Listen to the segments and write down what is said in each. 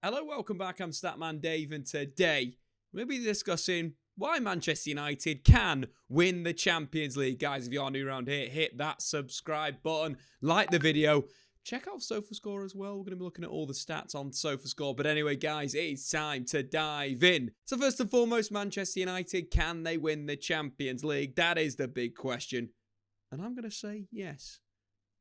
Hello, welcome back. I'm Statman Dave, and today we'll be discussing why Manchester United can win the Champions League. Guys, if you are new around here, hit that subscribe button, like the video, check out SofaScore as well. We're going to be looking at all the stats on SofaScore. But anyway, guys, it's time to dive in. So first and foremost, Manchester United, can they win the Champions League? That is the big question. And I'm going to say yes.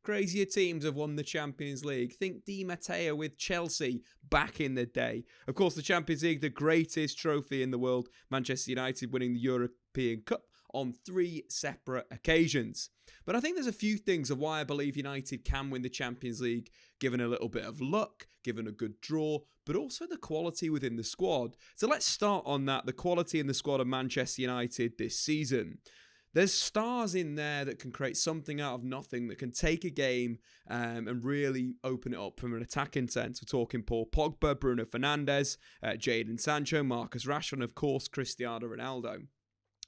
Crazier teams have won the Champions League. Think Di Matteo with Chelsea back in the day. Of course, the Champions League, the greatest trophy in the world. Manchester United winning the European Cup on 3 separate occasions. But I think there's a few things of why I believe United can win the Champions League, given a little bit of luck, given a good draw, but also the quality within the squad. So let's start on that, the quality in the squad of Manchester United this season. There's stars in there that can create something out of nothing, that can take a game and really open it up from an attacking sense. We're talking Paul Pogba, Bruno Fernandes, Jadon Sancho, Marcus Rashford, and of course, Cristiano Ronaldo.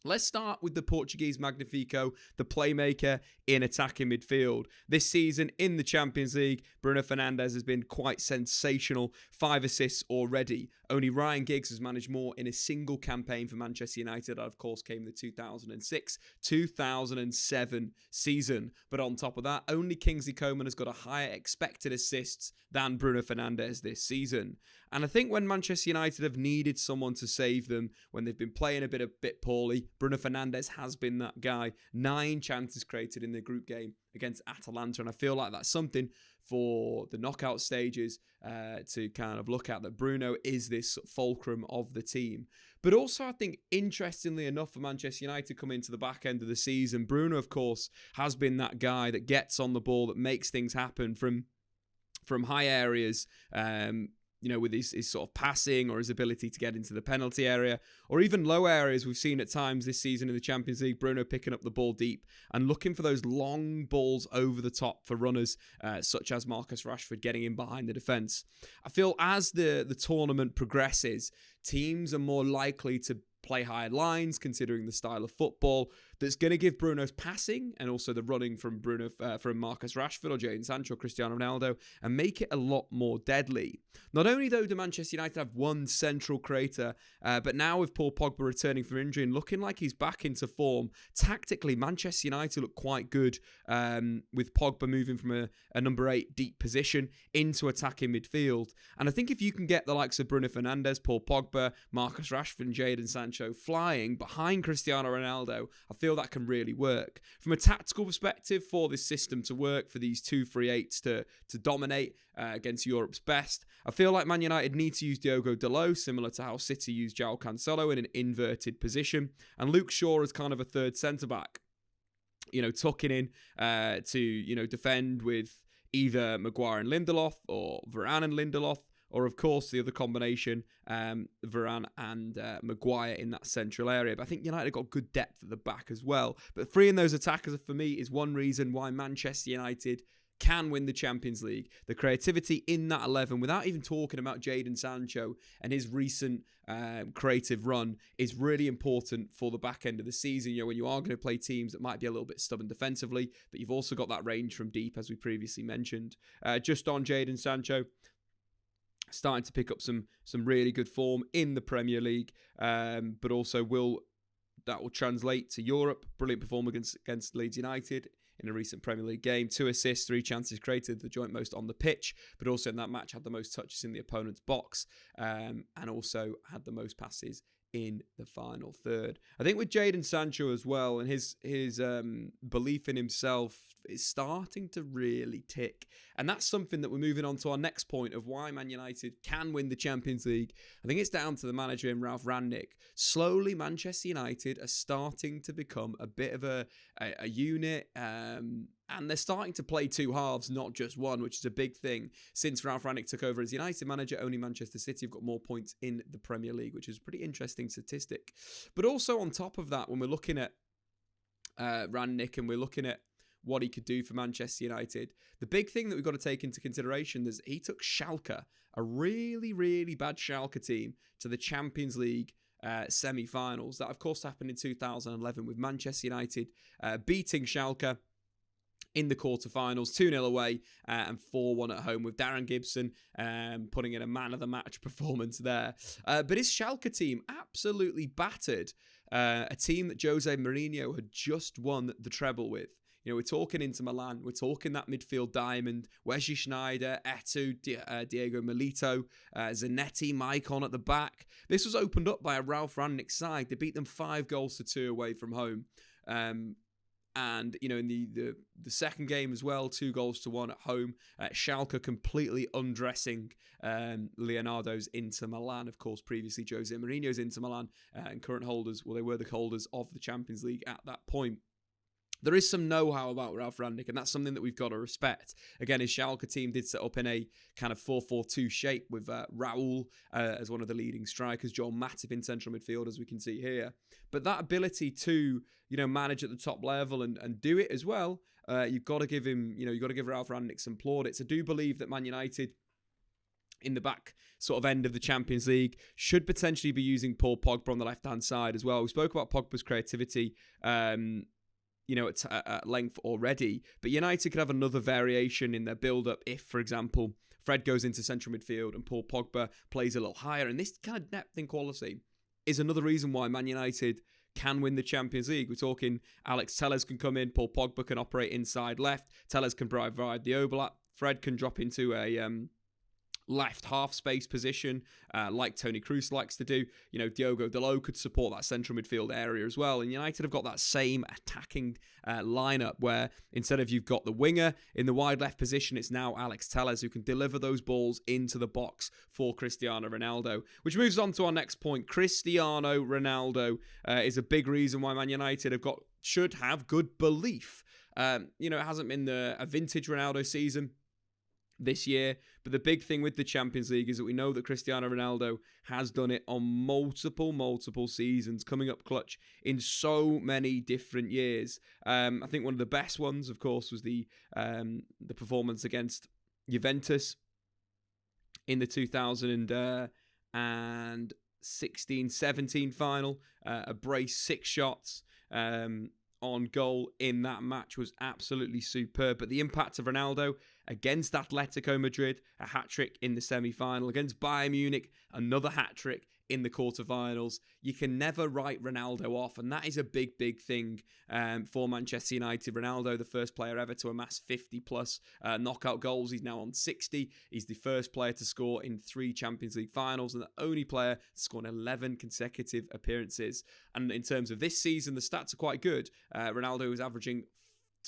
Let's start with the Portuguese Magnifico, the playmaker in attacking midfield. This season in the Champions League, Bruno Fernandes has been quite sensational. 5 assists already. Only Ryan Giggs has managed more in a single campaign for Manchester United. That, of course, came the 2006-2007 season. But on top of that, only Kingsley Coman has got a higher expected assists than Bruno Fernandes this season. And I think when Manchester United have needed someone to save them, when they've been playing a bit poorly, Bruno Fernandes has been that guy. 9 chances created in the group game against Atalanta, and I feel like that's something for the knockout stages to kind of look at, that Bruno is this fulcrum of the team. But also, I think, interestingly enough, for Manchester United coming into the back end of the season, Bruno, of course, has been that guy that gets on the ball, that makes things happen from high areas, with his sort of passing or his ability to get into the penalty area, or even low areas. We've seen at times this season in the Champions League, Bruno picking up the ball deep and looking for those long balls over the top for runners, such as Marcus Rashford getting in behind the defence. I feel as the tournament progresses, teams are more likely to play higher lines, considering the style of football that's going to give Bruno's passing and also the running from Marcus Rashford or Jadon Sancho or Cristiano Ronaldo, and make it a lot more deadly. Not only, though, do Manchester United have one central creator, but now with Paul Pogba returning from injury and looking like he's back into form, tactically, Manchester United look quite good with Pogba moving from a number 8 deep position into attacking midfield. And I think if you can get the likes of Bruno Fernandes, Paul Pogba, Marcus Rashford and Jadon Sancho flying behind Cristiano Ronaldo, I feel that can really work. From a tactical perspective, for this system to work, for these 2-3-8s to dominate against Europe's best, I feel like Man United need to use Diogo Dalot, similar to how City used João Cancelo in an inverted position, and Luke Shaw as kind of a third centre-back, tucking in to defend with either Maguire and Lindelof or Varane and Lindelof, or, of course, the other combination, Varane and Maguire in that central area. But I think United got good depth at the back as well. But freeing those attackers, for me, is one reason why Manchester United can win the Champions League. The creativity in that 11, without even talking about Jadon Sancho and his recent creative run, is really important for the back end of the season. When you are going to play teams that might be a little bit stubborn defensively, but you've also got that range from deep, as we previously mentioned. Just on Jadon Sancho, starting to pick up some really good form in the Premier League, but also that will translate to Europe. Brilliant performance against Leeds United in a recent Premier League game. 2 assists, 3 chances created, the joint most on the pitch, but also in that match had the most touches in the opponent's box, and also had the most passes in the final third. I think with Jadon Sancho as well, and his belief in himself is starting to really tick. And that's something that we're moving on to our next point of why Man United can win the Champions League. I think it's down to the manager in Ralf Rangnick. Slowly, Manchester United are starting to become a bit of a unit, and they're starting to play 2 halves, not just one, which is a big thing. Since Ralf Rangnick took over as United manager, only Manchester City have got more points in the Premier League, which is a pretty interesting statistic. But also on top of that, when we're looking at Rangnick and we're looking at what he could do for Manchester United, the big thing that we've got to take into consideration is he took Schalke, a really, really bad Schalke team, to the Champions League semi-finals. That, of course, happened in 2011 with Manchester United beating Schalke in the quarterfinals, 2-0 away and 4-1 at home, with Darren Gibson putting in a man-of-the-match performance there. But his Schalke team absolutely battered a team that Jose Mourinho had just won the treble with. You know, we're talking Inter Milan, we're talking that midfield diamond, Wesley Sneijder, Eto'o, Diego Milito, Zanetti, Maicon at the back. This was opened up by a Ralf Rangnick side. They beat them 5-2 away from home. And, you know, in the second game as well, 2-1 at home. Schalke completely undressing Leonardo's Inter Milan. Of course, previously Jose Mourinho's Inter Milan and current holders, well, they were the holders of the Champions League at that point. There is some know-how about Ralf Rangnick, and that's something that we've got to respect. Again, his Schalke team did set up in a kind of 4-4-2 shape with Raul as one of the leading strikers, Joel Matip in central midfield, as we can see here. But that ability to, you know, manage at the top level and do it as well, you've got to give him, you know, you've got to give Ralf Rangnick some plaudits. I do believe that Man United, in the back sort of end of the Champions League, should potentially be using Paul Pogba on the left-hand side as well. We spoke about Pogba's creativity, you know, at length already. But United could have another variation in their build-up if, for example, Fred goes into central midfield and Paul Pogba plays a little higher. And this kind of depth in quality is another reason why Man United can win the Champions League. We're talking Alex Telles can come in, Paul Pogba can operate inside left, Telles can provide the overlap, Fred can drop into a left half space position, like Toni Kroos likes to do. You know, Diogo Dalot could support that central midfield area as well. And United have got that same attacking lineup where instead of you've got the winger in the wide left position, it's now Alex Telles who can deliver those balls into the box for Cristiano Ronaldo. Which moves on to our next point. Cristiano Ronaldo is a big reason why Man United should have good belief. You know, it hasn't been a vintage Ronaldo season this year, but the big thing with the Champions League is that we know that Cristiano Ronaldo has done it on multiple seasons, coming up clutch in so many different years. I think one of the best ones, of course, was the performance against Juventus in the 2016-17 final. A brace, 6 shots on goal in that match was absolutely superb. But the impact of Ronaldo against Atletico Madrid, a hat-trick in the semi-final. Against Bayern Munich, another hat-trick in the quarterfinals. You can never write Ronaldo off, and that is a big thing for Manchester United. Ronaldo, the first player ever to amass 50-plus knockout goals. He's now on 60. He's the first player to score in 3 Champions League finals and the only player to score in 11 consecutive appearances. And in terms of this season, the stats are quite good. Ronaldo is averaging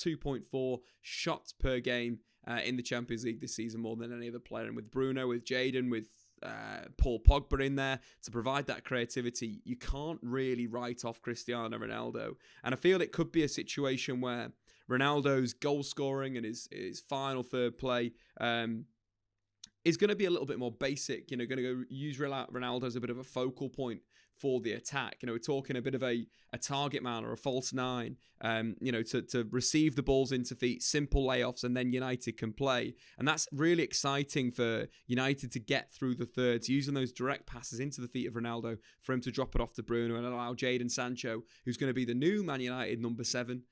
2.4 shots per game in the Champions League this season, more than any other player. And with Bruno, with Jadon, with Paul Pogba in there to provide that creativity, you can't really write off Cristiano Ronaldo. And I feel it could be a situation where Ronaldo's goal scoring and his final third play is going to be a little bit more basic. You know, going to go use Ronaldo as a bit of a focal point for the attack. You know, we're talking a bit of a target man or a false 9, you know, to receive the balls into feet, simple layoffs, and then United can play. And that's really exciting for United to get through the thirds, using those direct passes into the feet of Ronaldo for him to drop it off to Bruno and allow Jadon Sancho, who's going to be the new Man United number 7,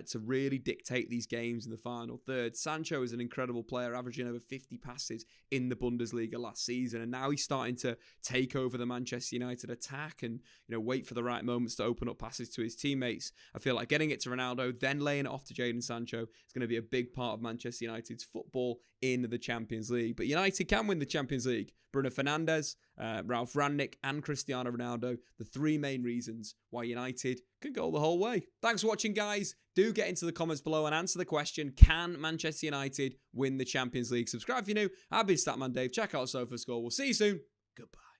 to really dictate these games in the final third. Sancho is an incredible player, averaging over 50 passes in the Bundesliga last season, and now he's starting to take over the Manchester United attack and, you know, wait for the right moments to open up passes to his teammates. I feel like getting it to Ronaldo, then laying it off to Jadon Sancho is going to be a big part of Manchester United's football in the Champions League. But United can win the Champions League. Bruno Fernandes, Ralf Rangnick and Cristiano Ronaldo, the 3 main reasons why United can go the whole way. Thanks for watching, guys. Do get into the comments below and answer the question, can Manchester United win the Champions League? Subscribe if you're new. I've been Statman Dave. Check out SofaScore. We'll see you soon. Goodbye.